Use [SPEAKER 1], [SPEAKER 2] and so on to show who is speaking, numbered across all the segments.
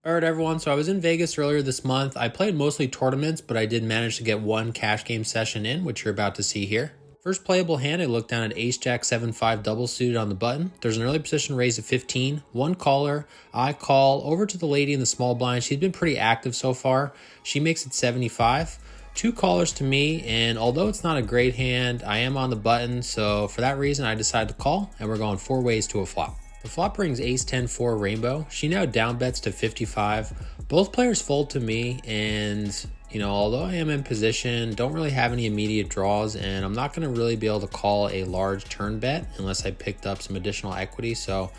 [SPEAKER 1] All right, everyone. So I was in Vegas earlier this month. I played mostly tournaments, but I did manage to get one cash game session in, which you're about to see here. First playable hand, I looked down at Ace-Jack 7-5 double suited on the button. There's an early position raise at 15, one caller. I call over to the lady in the small blind. She's been pretty active so far. She makes it 75. Two callers to me, and although it's not a great hand, I am on the button, so for that reason I decided to call, and we're going 4 ways to a flop. The flop brings Ace-10-4 rainbow. She now down bets to 55. Both players fold to me, and although I am in position, don't really have any immediate draws, and I'm not going to really be able to call a large turn bet unless I picked up some additional equity, so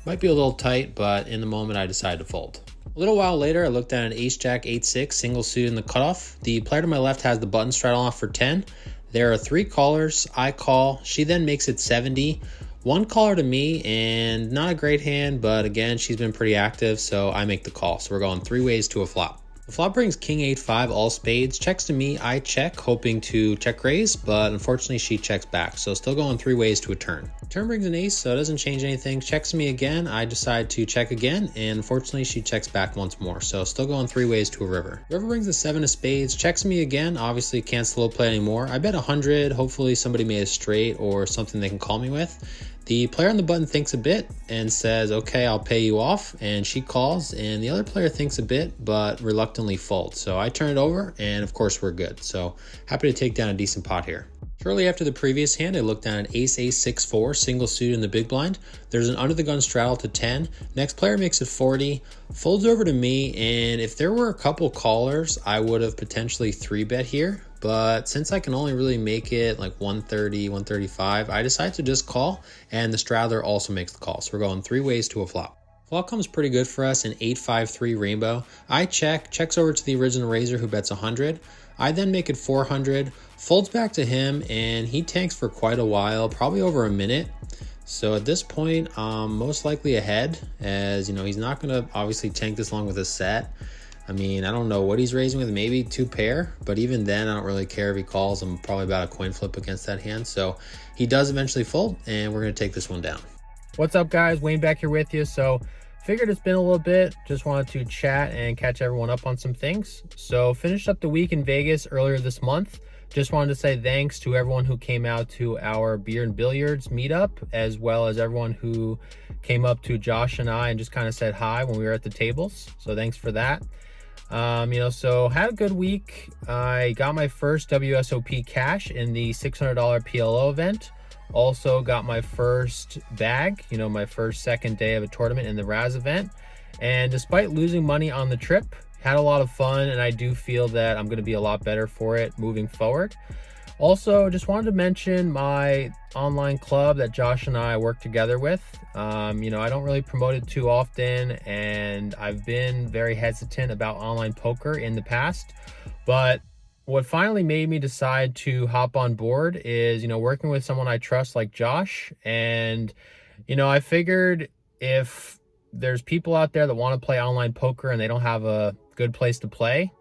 [SPEAKER 1] might be a little tight, but in the moment I decided to fold. A little while later, I looked at an Ace-Jack 8-6 single suit in the cutoff. The player to my left has the button straddle off for 10. There are 3 callers. I call. She then makes it 70. One caller to me, and not a great hand, but again, she's been pretty active, so I make the call. So we're going 3 ways to a flop. The flop brings King 8-5 all spades. Checks to me, I check, hoping to check raise, but unfortunately she checks back. So still going 3 ways to a turn. Turn brings an ace, so it doesn't change anything. Checks to me again, I decide to check again, and unfortunately she checks back once more. So still going 3 ways to a river. River brings a 7 of spades, checks me again, obviously can't slow play anymore. I bet 100, hopefully somebody made a straight or something they can call me with. The player on the button thinks a bit and says, okay, I'll pay you off, and she calls, and the other player thinks a bit but reluctantly folds. So I turn it over, and of course we're good. So happy to take down a decent pot here. Shortly after the previous hand, I looked down at Ace-6-4 single suit in the big blind. There's an under the gun straddle to 10. Next player makes it 40, folds over to me, and if there were a couple callers, I would have potentially 3-bet here. But since I can only really make it like 130, 135, I decide to just call, and the straddler also makes the call. So we're going 3 ways to a flop. Flop comes pretty good for us in 8-5-3 rainbow. I checks over to the original raiser who bets 100. I then make it 400, folds back to him, and he tanks for quite a while, probably over a minute. So at this point, most likely ahead, as he's not going to obviously tank this long with a set. I mean, I don't know what he's raising with, maybe 2 pair, but even then I don't really care if he calls. I'm probably about a coin flip against that hand. So he does eventually fold, and we're going to take this one down.
[SPEAKER 2] What's up, guys? Wayne back here with you. So figured it's been a little bit, just wanted to chat and catch everyone up on some things. So finished up the week in Vegas earlier this month. Just wanted to say thanks to everyone who came out to our beer and billiards meetup, as well as everyone who came up to Josh and I and just kind of said hi when we were at the tables. So thanks for that. So had a good week. I got my first WSOP cash in the $600 PLO event. Also got my first bag, my first second day of a tournament in the Raz event. And despite losing money on the trip, had a lot of fun, and I do feel that I'm going to be a lot better for it moving forward. Also, just wanted to mention my online club that Josh and I work together with. I don't really promote it too often, and I've been very hesitant about online poker in the past. But what finally made me decide to hop on board is, working with someone I trust like Josh. And, I figured if there's people out there that want to play online poker and they don't have a good place to play,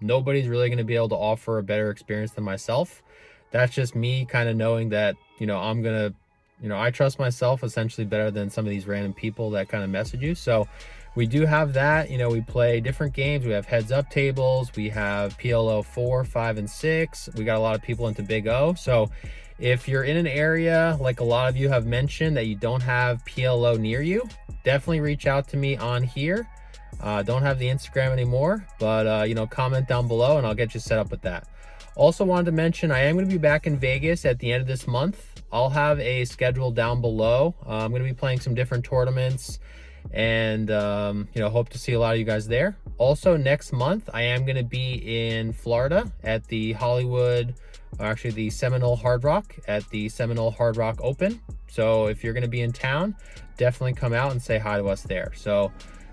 [SPEAKER 2] nobody's really going to be able to offer a better experience than myself. That's just me kind of knowing that, I'm going to, I trust myself essentially better than some of these random people that kind of message you. So we do have that. We play different games. We have heads up tables. We have PLO 4, 5, and 6. We got a lot of people into Big O. So if you're in an area, like a lot of you have mentioned, that you don't have PLO near you, definitely reach out to me on here. Don't have the Instagram anymore, but comment down below and I'll get you set up with that. Also wanted to mention, I am going to be back in Vegas at the end of this month. I'll have a schedule down below. I'm going to be playing some different tournaments, and hope to see a lot of you guys there. Also next month, I am going to be in Florida at the the Seminole Hard Rock at the Seminole Hard Rock Open. So if you're going to be in town, definitely come out and say hi to us there. So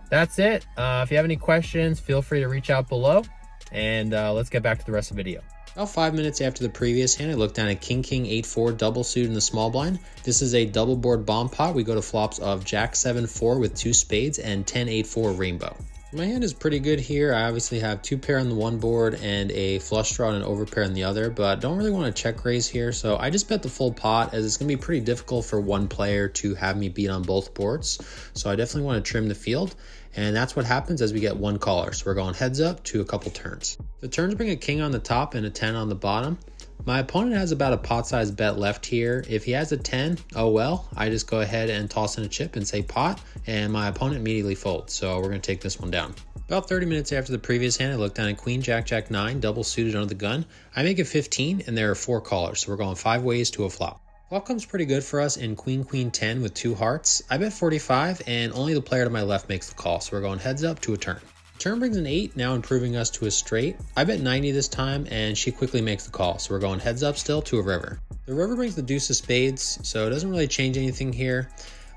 [SPEAKER 2] that's it. If you have any questions, feel free to reach out below, and let's get back to the rest of the video.
[SPEAKER 1] About 5 minutes after the previous hand, I looked down at King 8-4 double suit in the small blind. This is a double board bomb pot. We go to flops of Jack 7-4 with 2 spades and 10-8-4 rainbow. My hand is pretty good here. I obviously have 2 pair on the one board and a flush draw and an overpair on the other, but don't really want to check raise here. So I just bet the full pot, as it's going to be pretty difficult for one player to have me beat on both boards. So I definitely want to trim the field. And that's what happens as we get one caller. So we're going heads up to a couple turns. The turns bring a king on the top and a 10 on the bottom. My opponent has about a pot-sized bet left here. If he has a 10, oh well, I just go ahead and toss in a chip and say pot, and my opponent immediately folds. So we're gonna take this one down. About 30 minutes after the previous hand, I look down at queen, jack, jack, 9, double suited under the gun. I make it 15, and there are 4 callers, so we're going 5 ways to a flop. Flop comes pretty good for us in queen, queen, 10 with 2 hearts. I bet 45, and only the player to my left makes the call, so we're going heads up to a turn. Turn brings an 8, now improving us to a straight. I bet 90 this time, and she quickly makes the call, so we're going heads up still to a river. The river brings the deuce of spades, so it doesn't really change anything here.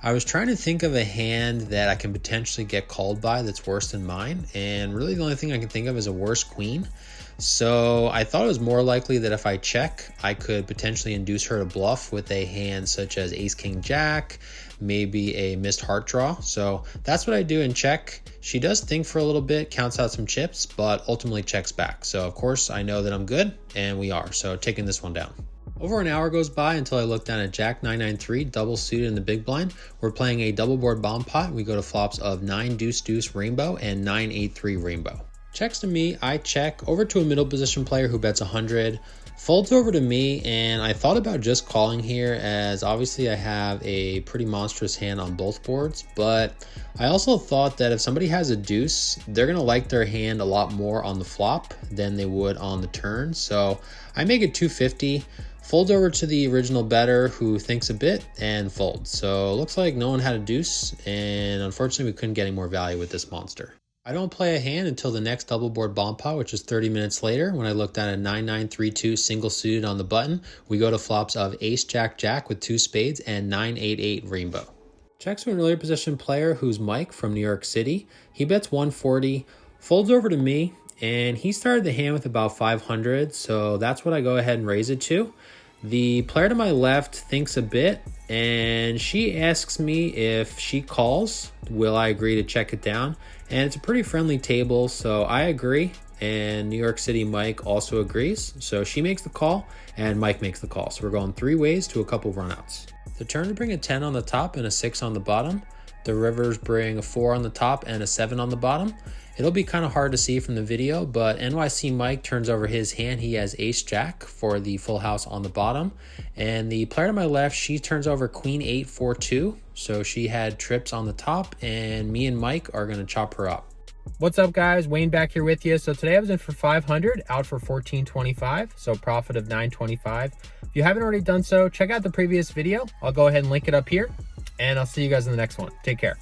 [SPEAKER 1] I was trying to think of a hand that I can potentially get called by that's worse than mine, and really the only thing I can think of is a worse queen. So I thought it was more likely that if I check, I could potentially induce her to bluff with a hand such as ace, king, jack, maybe a missed heart draw. So that's what I do in check. She does think for a little bit, counts out some chips, but ultimately checks back. So of course I know that I'm good, and we are. So taking this one down. Over an hour goes by until I look down at jack 993, double suited in the big blind. We're playing a double board bomb pot. We go to flops of 9 deuce deuce rainbow and 9 8 3 rainbow. Checks to me, I check over to a middle position player who bets 100, folds over to me, and I thought about just calling here as obviously I have a pretty monstrous hand on both boards, but I also thought that if somebody has a deuce, they're gonna like their hand a lot more on the flop than they would on the turn. So I make it 250, fold over to the original bettor who thinks a bit and folds. So it looks like no one had a deuce, and unfortunately we couldn't get any more value with this monster. I don't play a hand until the next double board bomb pot, which is 30 minutes later, when I look down at 9932 single suited on the button. We go to flops of ace, jack, jack with 2 spades and 988 rainbow. Checks to an earlier position player who's Mike from New York City. He bets 140, folds over to me, and he started the hand with about 500, so that's what I go ahead and raise it to. The player to my left thinks a bit, and she asks me if she calls, will I agree to check it down? And it's a pretty friendly table, so I agree, and New York City Mike also agrees. So she makes the call, and Mike makes the call. So we're going 3 ways to a couple runouts. The turn to bring a 10 on the top and a 6 on the bottom. The rivers bring a 4 on the top and a 7 on the bottom. It'll be kind of hard to see from the video, but NYC Mike turns over his hand. He has ace jack for the full house on the bottom. And the player to my left, she turns over queen 8 4 2. So she had trips on the top, and me and Mike are going to chop her up.
[SPEAKER 2] What's up, guys? Wayne back here with you. So today I was in for 500, out for 1425, so profit of 925. If you haven't already done so, check out the previous video. I'll go ahead and link it up here, and I'll see you guys in the next one. Take care.